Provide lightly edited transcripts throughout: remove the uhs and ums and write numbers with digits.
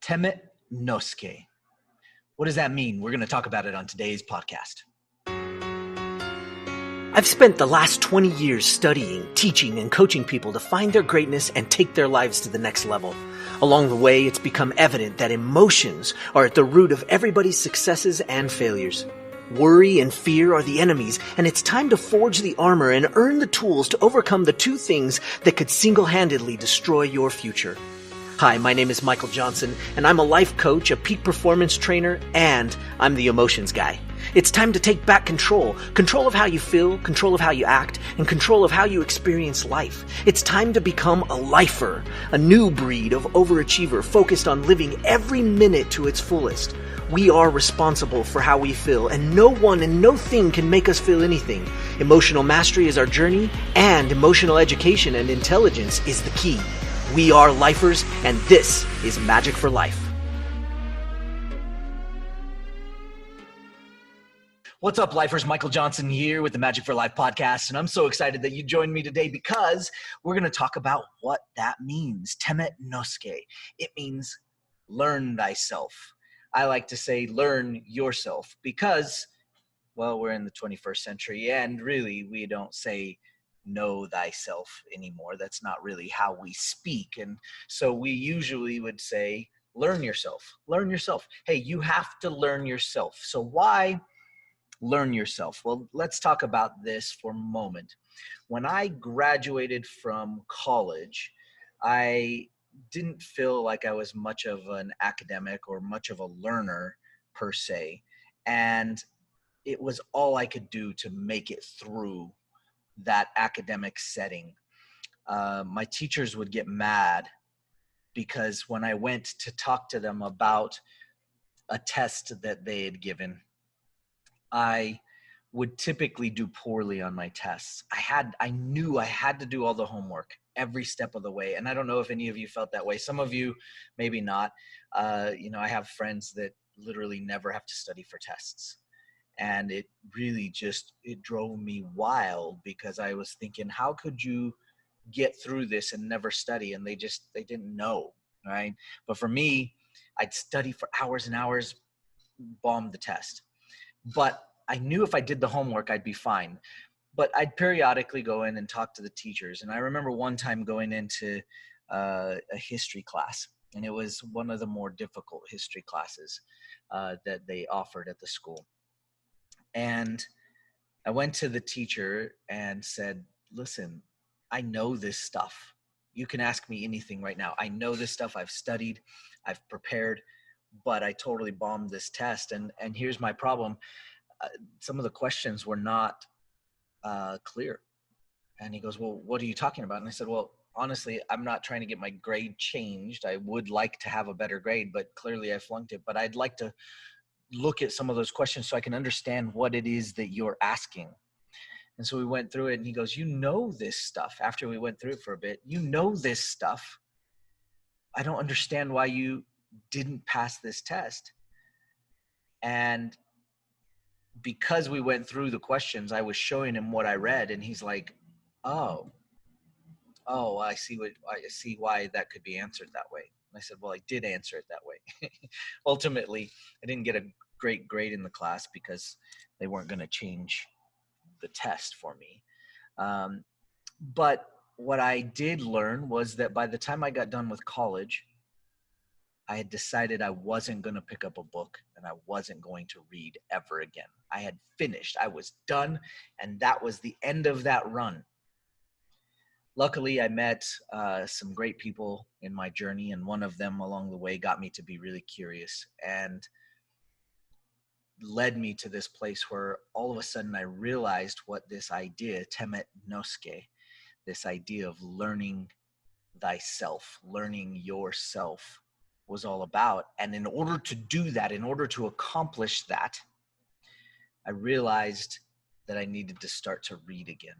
Temet Nosce. What does that mean? We're going to talk about it on today's podcast. I've spent the last 20 years studying, teaching, and coaching people to find their greatness and take their lives to the next level. Along the way, it's become evident that emotions are at the root of everybody's successes and failures. Worry and fear are the enemies, and it's time to forge the armor and earn the tools to overcome the two things that could single-handedly destroy your future. Hi, my name is Michael Johnson, and I'm a life coach, a peak performance trainer, and I'm the emotions guy. It's time to take back control of how you feel, control of how you act, and control of how you experience life. It's time to become a lifer, a new breed of overachiever focused on living every minute to its fullest. We are responsible for how we feel, and no one and no thing can make us feel anything. Emotional mastery is our journey, and emotional education and intelligence is the key. We are lifers, and this is Magic for Life. What's up, lifers? Michael Johnson here with the Magic for Life podcast, and I'm so excited that you joined me today because we're going to talk about what that means. Temet Nosce. It means learn thyself. I like to say learn yourself because, well, we're in the 21st century, and really we don't say know thyself anymore. That's not really how we speak. And so we usually would say, learn yourself. Learn yourself. Hey, you have to learn yourself. So why learn yourself? Well, let's talk about this for a moment. When I graduated from college, I didn't feel like I was much of an academic or much of a learner per se. And it was all I could do to make it through that academic setting. My teachers would get mad because when I went to talk to them about a test that they had given, I would typically do poorly on my tests. I knew I had to do all the homework every step of the way. And I don't know if any of you felt that way. Some of you, maybe not. I have friends that literally never have to study for tests. And it really it drove me wild because I was thinking, how could you get through this and never study? And they didn't know, right? But for me, I'd study for hours and hours, bomb the test. But I knew if I did the homework, I'd be fine. But I'd periodically go in and talk to the teachers. And I remember one time going into a history class, and it was one of the more difficult history classes that they offered at the school. And I went to the teacher and said, listen, I know this stuff. You can ask me anything right now. I know this stuff. I've studied, I've prepared, but I totally bombed this test. And here's my problem. Some of the questions were not clear. And he goes, well, what are you talking about? And I said, well, honestly, I'm not trying to get my grade changed. I would like to have a better grade, but clearly I flunked it. But I'd like to look at some of those questions so I can understand what it is that you're asking. And so we went through it, and he goes, you know this stuff. After we went through it for a bit, you know this stuff. I don't understand why you didn't pass this test. And because we went through the questions, I was showing him what I read, and he's like, oh, I see why that could be answered that way. And I said, well, I did answer it that way. Ultimately, I didn't get a great grade in the class because they weren't going to change the test for me. But what I did learn was that by the time I got done with college, I had decided I wasn't going to pick up a book and I wasn't going to read ever again. I had finished. I was done, and that was the end of that run. Luckily, I met some great people in my journey, and one of them along the way got me to be really curious and led me to this place where all of a sudden I realized what this idea, Temet Nosce, this idea of learning thyself, learning yourself, was all about. And in order to do that, in order to accomplish that, I realized that I needed to start to read again.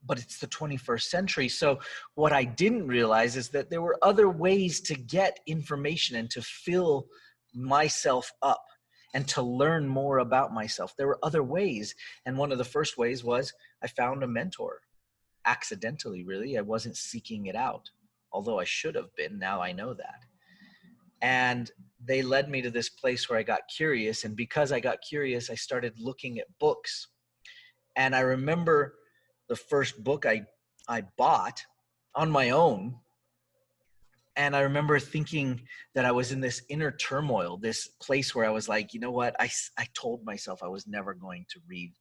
But it's the 21st century. So what I didn't realize is that there were other ways to get information and to fill myself up and to learn more about myself. There were other ways. And one of the first ways was I found a mentor. Accidentally, really. I wasn't seeking it out, although I should have been. Now I know that. And they led me to this place where I got curious. And because I got curious, I started looking at books. And I remember the first book I bought on my own. And I remember thinking that I was in this inner turmoil, this place where I was like, you know what? I told myself I was never going to read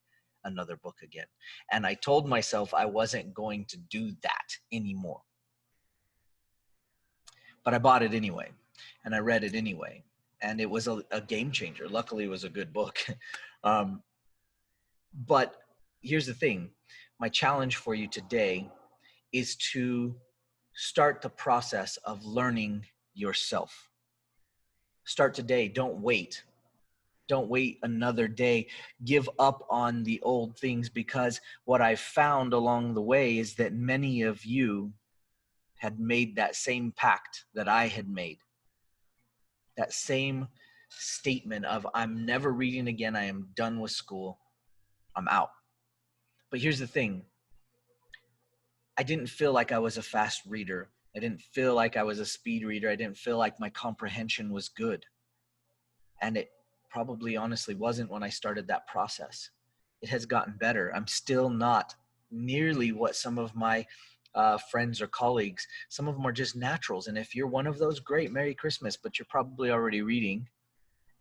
another book again. And I told myself I wasn't going to do that anymore. But I bought it anyway, and I read it anyway. And it was a game changer. Luckily, it was a good book. But here's the thing. My challenge for you today is to start the process of learning yourself. Start today. Don't wait. Don't wait another day. Give up on the old things, because what I've found along the way is that many of you had made that same pact that I had made. That same statement of, I'm never reading again. I am done with school. I'm out. But here's the thing. I didn't feel like I was a fast reader. I didn't feel like I was a speed reader. I didn't feel like my comprehension was good. And it probably honestly wasn't when I started that process. It has gotten better. I'm still not nearly what some of my friends or colleagues, some of them are just naturals. And if you're one of those, great, Merry Christmas, but you're probably already reading.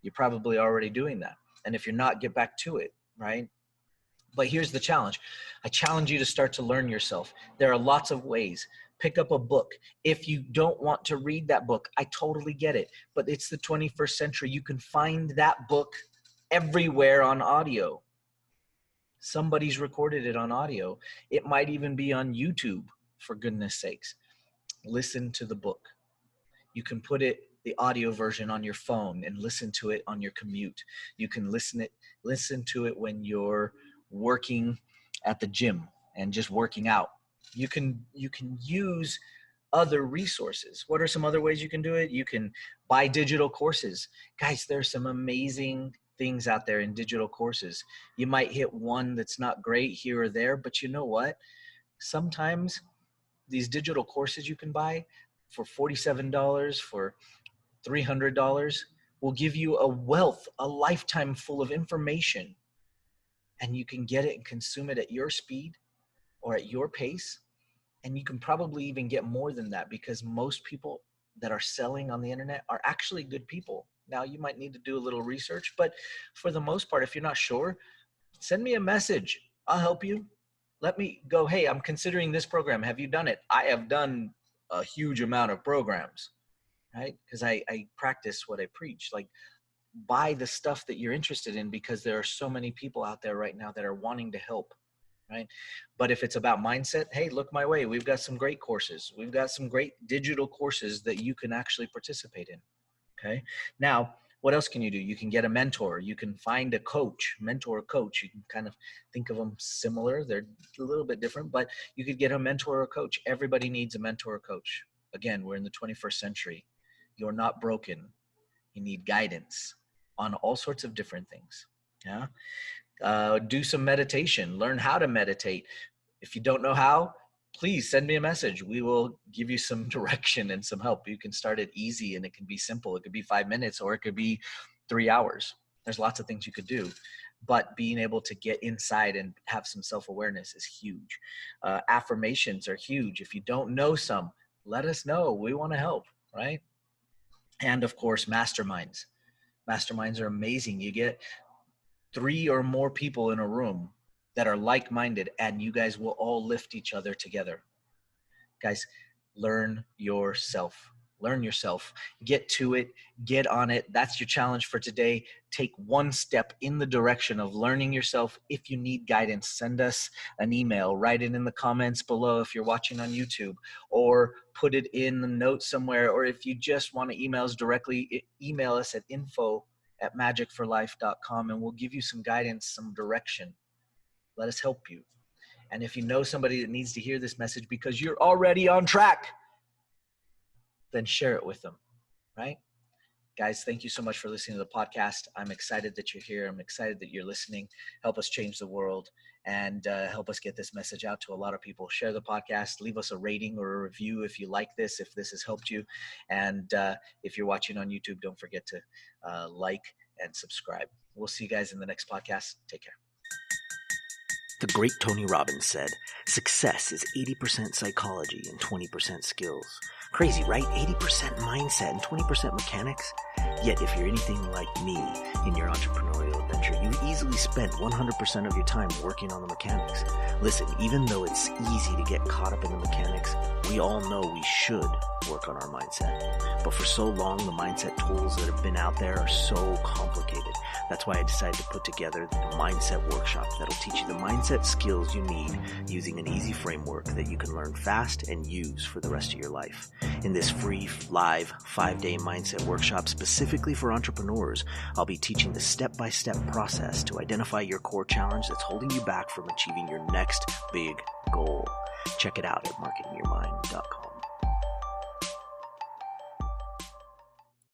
You're probably already doing that. And if you're not, get back to it, right? But here's the challenge. I challenge you to start to learn yourself. There are lots of ways. Pick up a book. If you don't want to read that book, I totally get it. But it's the 21st century. You can find that book everywhere on audio. Somebody's recorded it on audio. It might even be on YouTube, for goodness sakes. Listen to the book. You can put the audio version on your phone and listen to it on your commute. You can listen to it when you're working at the gym and just working out. You can use other resources. What are some other ways you can do it? You can buy digital courses. Guys, there's some amazing things out there in digital courses. You might hit one that's not great here or there, but you know what? Sometimes these digital courses you can buy for $47, for $300 will give you a wealth, a lifetime full of information. And you can get it and consume it at your speed or at your pace. And you can probably even get more than that, because most people that are selling on the internet are actually good people. Now, you might need to do a little research, but for the most part, if you're not sure, send me a message. I'll help you. Let me go, hey, I'm considering this program. Have you done it? I have done a huge amount of programs, right? Because I practice what I preach. Like, buy the stuff that you're interested in, because there are so many people out there right now that are wanting to help, right? But if it's about mindset, hey, look my way. We've got some great courses. We've got some great digital courses that you can actually participate in, okay? Now, what else can you do? You can get a mentor. You can find a coach, mentor, coach. You can kind of think of them similar. They're a little bit different, but you could get a mentor or coach. Everybody needs a mentor or coach. Again, we're in the 21st century. You're not broken. You need guidance on all sorts of different things. Yeah. Do some meditation. Learn how to meditate. If you don't know how, please send me a message. We will give you some direction and some help. You can start it easy, and it can be simple. It could be 5 minutes, or it could be 3 hours. There's lots of things you could do. But being able to get inside and have some self-awareness is huge. Affirmations are huge. If you don't know some, let us know. We want to help, right? And of course, masterminds. Masterminds are amazing. You get 3 or more people in a room that are like-minded, and you guys will all lift each other together. Guys, learn yourself. Learn yourself. Get to it. Get on it. That's your challenge for today. Take one step in the direction of learning yourself. If you need guidance, send us an email. Write it in the comments below if you're watching on YouTube, or put it in the notes somewhere. Or if you just want to email us directly, email us at info@magicforlife.com, and we'll give you some guidance, some direction. Let us help you. And if you know somebody that needs to hear this message because you're already on track, then share it with them, right? Guys, thank you so much for listening to the podcast. I'm excited that you're here. I'm excited that you're listening. Help us change the world and help us get this message out to a lot of people. Share the podcast. Leave us a rating or a review if you like this, if this has helped you. And if you're watching on YouTube, don't forget to like and subscribe. We'll see you guys in the next podcast. Take care. The great Tony Robbins said, success is 80% psychology and 20% skills. Crazy, right? 80% mindset and 20% mechanics. Yet if you're anything like me in your entrepreneurial adventure, you easily spend 100% of your time working on the mechanics. Listen, even though it's easy to get caught up in the mechanics, we all know we should work on our mindset. But for so long, the mindset tools that have been out there are so complicated. That's why I decided to put together the Mindset Workshop that'll teach you the mindset skills you need using an easy framework that you can learn fast and use for the rest of your life. In this free, live, 5-day Mindset Workshop specifically for entrepreneurs, I'll be teaching the step-by-step process to identify your core challenge that's holding you back from achieving your next big goal. Check it out at marketingyourmind.com.